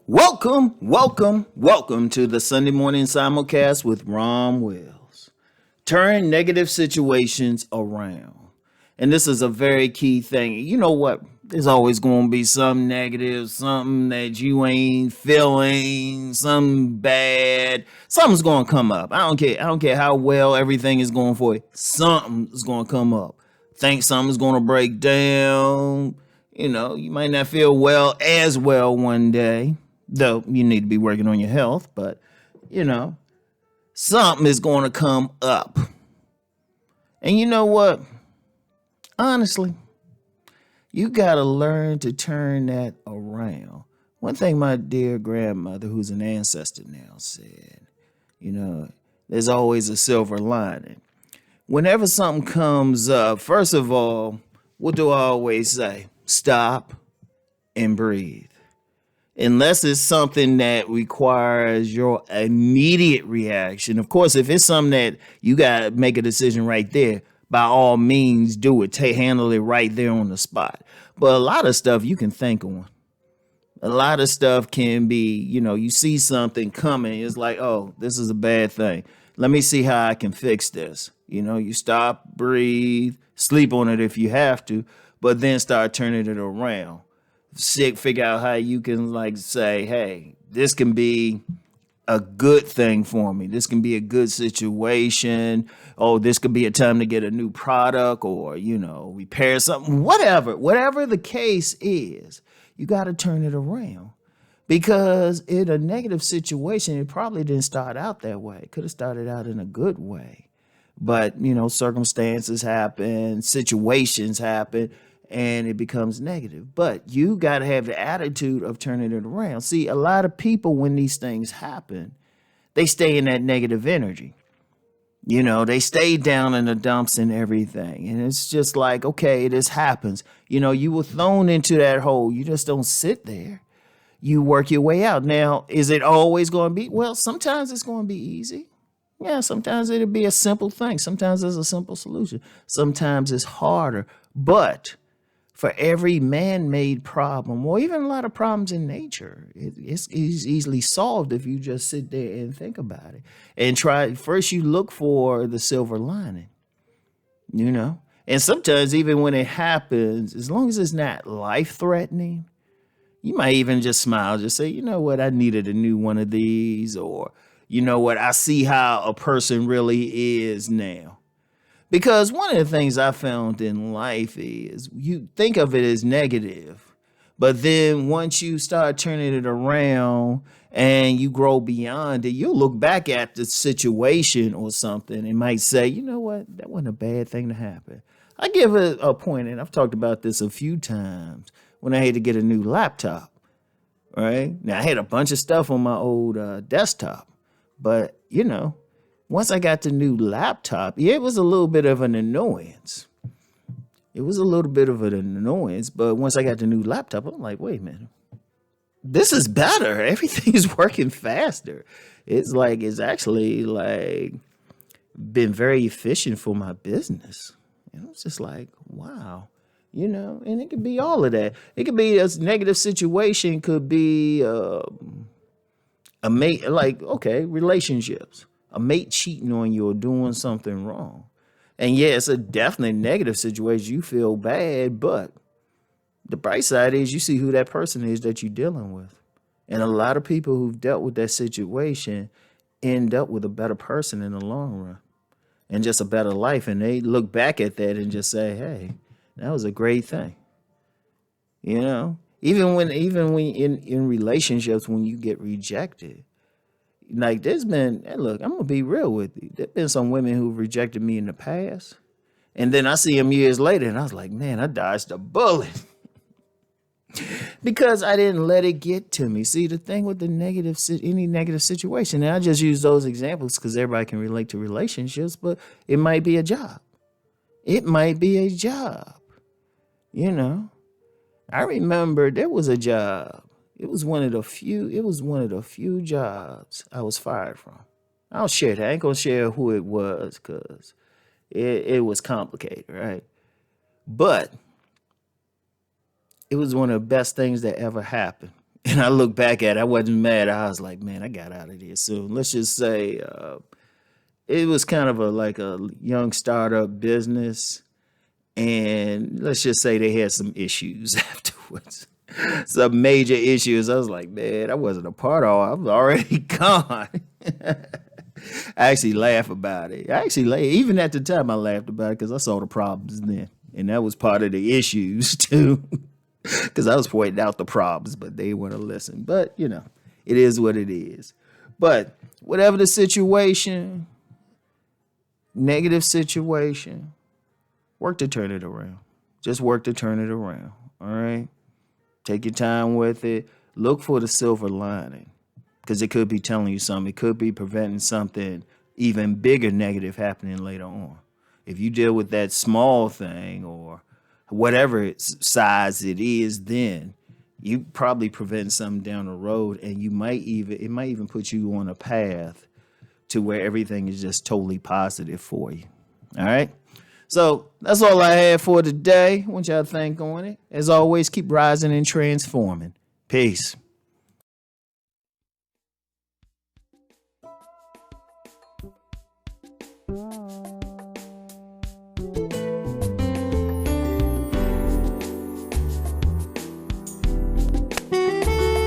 Welcome to the Sunday morning simulcast with Rom Wills. Turn negative situations around. And this is a very key thing. You know what? There's always going to be some negative, something that you ain't feeling, something bad. Something's going to come up. I don't care. I don't care how well everything is going for you. Something's going to come up. Think something's going to break down. You might not feel as well one day, though you need to be working on your health, but something is going to come up. And you know what? Honestly, you got to learn to turn that around. One thing my dear grandmother, who's an ancestor now, said, there's always a silver lining. Whenever something comes up, first of all, what do I always say? Stop and breathe. Unless it's something that requires your immediate reaction. Of course, if it's something that you got to make a decision right there, by all means, do it. Handle it right there on the spot. But a lot of stuff you can think on. A lot of stuff can be, you see something coming. It's like, oh, this is a bad thing. Let me see how I can fix this. You stop, breathe, sleep on it if you have to, but then start turning it around. Figure out how you can say, hey, this can be a good thing for me. This can be a good situation. Oh, this could be a time to get a new product or, repair something, whatever the case is, you got to turn it around. Because in a negative situation, it probably didn't start out that way. It could have started out in a good way. But, circumstances happen, situations happen, and it becomes negative. But you got to have the attitude of turning it around. See, a lot of people, when these things happen, they stay in that negative energy. They stay down in the dumps and everything. And it's just like, okay, this happens. You were thrown into that hole. You just don't sit there. You work your way out. Now, is it always going to be? Well, sometimes it's going to be easy. Yeah, sometimes it'll be a simple thing. Sometimes there's a simple solution. Sometimes it's harder. But for every man-made problem, or even a lot of problems in nature, it's easily solved if you just sit there and think about it. And try, first you look for the silver lining, And sometimes even when it happens, as long as it's not life-threatening, you might even just smile, just say, you know what, I needed a new one of these, or you know what, I see how a person really is now. Because one of the things I found in life is you think of it as negative, but then once you start turning it around and you grow beyond it, you'll look back at the situation or something and might say, you know what, that wasn't a bad thing to happen. I give it a point, and I've talked about this a few times, when I had to get a new laptop, right? Now, I had a bunch of stuff on my old desktop, but, once I got the new laptop, it was a little bit of an annoyance. But once I got the new laptop, I'm like, wait a minute. This is better. Everything is working faster. It's actually been very efficient for my business. And it's just like, wow. And it could be all of that. It could be a negative situation, could be a mate, relationships. A mate cheating on you or doing something wrong. And yeah, it's a definitely negative situation. You feel bad, but the bright side is you see who that person is that you're dealing with. And a lot of people who've dealt with that situation end up with a better person in the long run and just a better life. And they look back at that and just say, hey, that was a great thing. Even when in relationships, when you get rejected, there's been, and look, I'm going to be real with you. There's been some women who've rejected me in the past. And then I see them years later and I was like, man, I dodged a bullet. Because I didn't let it get to me. See, the thing with any negative situation, and I just use those examples because everybody can relate to relationships, but it might be a job. I remember there was a job. It was one of the few jobs I was fired from. I'll share that. I ain't gonna share who it was because it was complicated, right? But it was one of the best things that ever happened. And I look back at it, I wasn't mad. I was like, man, I got out of there soon. Let's just say it was kind of like a young startup business. And let's just say they had some issues afterwards. Some major issues. I was like, man, I wasn't a part of it. I was already gone. I actually laugh about it. I actually laugh. Even at the time, I laughed about it because I saw the problems then. And that was part of the issues, too. Because I was pointing out the problems, but they wouldn't listen. But, it is what it is. But whatever the situation, negative situation, work to turn it around. Just work to turn it around. All right? Take your time with it. Look for the silver lining because it could be telling you something. It could be preventing something even bigger negative happening later on. If you deal with that small thing or whatever size it is, then you probably prevent something down the road, and it might even put you on a path to where everything is just totally positive for you. All right. So that's all I had for today. What y'all think on it? As always, keep rising and transforming. Peace.